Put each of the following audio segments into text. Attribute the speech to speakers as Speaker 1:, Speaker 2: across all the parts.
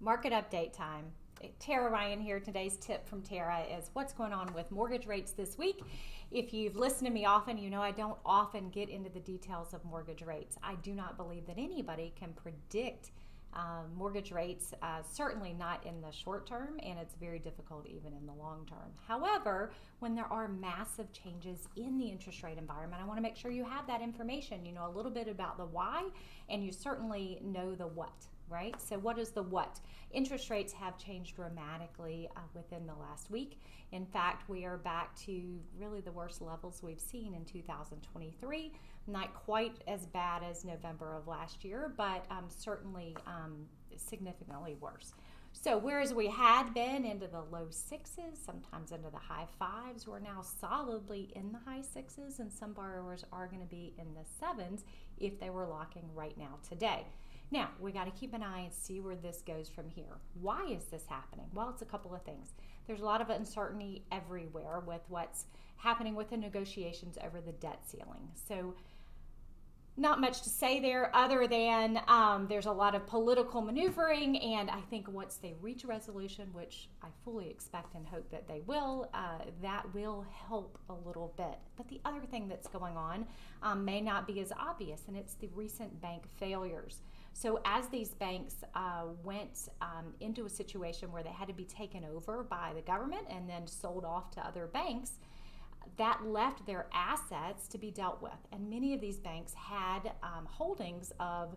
Speaker 1: Market update time. Tara Ryan here. Today's tip from Tara is what's going on with mortgage rates this week. If you've listened to me often, you know I don't often get into the details of mortgage rates. I do not believe that anybody can predict mortgage rates, certainly not in the short term, and it's very difficult even in the long term. However, when there are massive changes in the interest rate environment, I want to make sure you have that information. You know a little bit about the why, and you certainly know the what. Right? So what is the what? Interest rates have changed dramatically within the last week. In fact, we are back to really the worst levels we've seen in 2023. Not quite as bad as November of last year, but certainly significantly worse. So whereas we had been into the low sixes, sometimes into the high fives, we're now solidly in the high sixes, and some borrowers are going to be in the sevens if they were locking right now today. Now, we got to keep an eye and see where this goes from here. Why is this happening? Well, it's a couple of things. There's a lot of uncertainty everywhere with what's happening with the negotiations over the debt ceiling. So not much to say there other than there's a lot of political maneuvering, and I think once they reach a resolution, which I fully expect and hope that they will, that will help a little bit. But the other thing that's going on may not be as obvious, and it's the recent bank failures. So as these banks went into a situation where they had to be taken over by the government and then sold off to other banks, that left their assets to be dealt with. And many of these banks had holdings of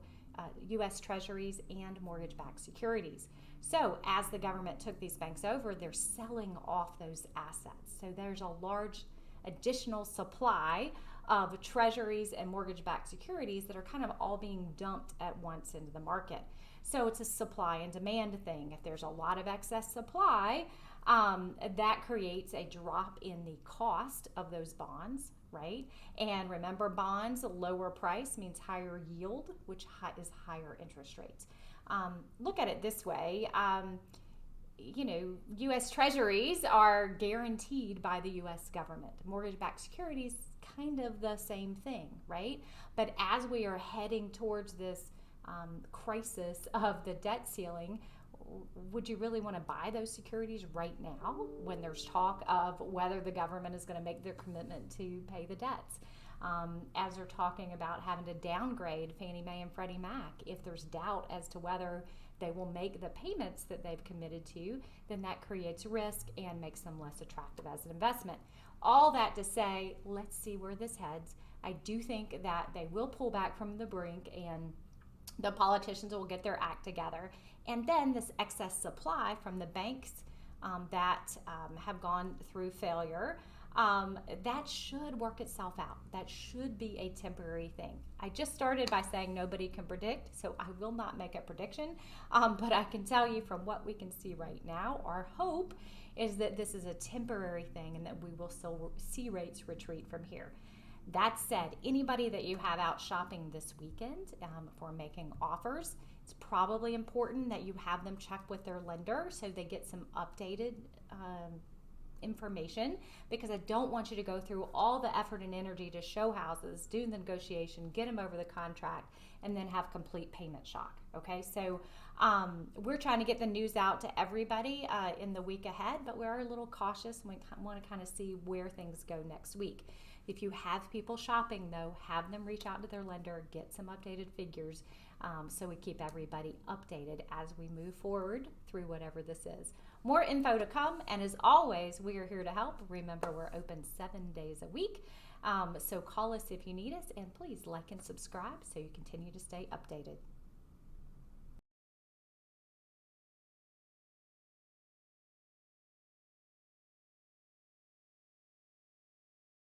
Speaker 1: U.S. Treasuries and mortgage-backed securities. So as the government took these banks over, they're selling off those assets. So there's a large additional supply of treasuries and mortgage-backed securities that are kind of all being dumped at once into the market. So it's a supply and demand thing. If there's a lot of excess supply, that creates a drop in the cost of those bonds, right? And remember, bonds, lower price means higher yield, which is higher interest rates. Look at it this way. U.S. Treasuries are guaranteed by the U.S. government. Mortgage-backed securities, kind of the same thing, right? But as we are heading towards this crisis of the debt ceiling, would you really want to buy those securities right now when there's talk of whether the government is going to make their commitment to pay the debts? As they're talking about having to downgrade Fannie Mae and Freddie Mac, if there's doubt as to whether they will make the payments that they've committed to, then that creates risk and makes them less attractive as an investment. All that to say, let's see where this heads. I do think that they will pull back from the brink and the politicians will get their act together. And then this excess supply from the banks that have gone through failure, that should work itself out. That should be a temporary thing. I just started by saying nobody can predict, so I will not make a prediction. But I can tell you from what we can see right now, our hope is that this is a temporary thing and that we will still see rates retreat from here. That said, anybody that you have out shopping this weekend for making offers, it's probably important that you have them check with their lender so they get some updated information, because I don't want you to go through all the effort and energy to show houses, do the negotiation, get them over the contract, and then have complete payment shock. Okay, so we're trying to get the news out to everybody in the week ahead, but we are a little cautious and we want to kind of see where things go next week. If you have people shopping, though, have them reach out to their lender, get some updated figures, so we keep everybody updated as we move forward through whatever this is. More info to come, and as always, we are here to help. Remember, we're open 7 days a week, so call us if you need us, and please like and subscribe so you continue to stay updated.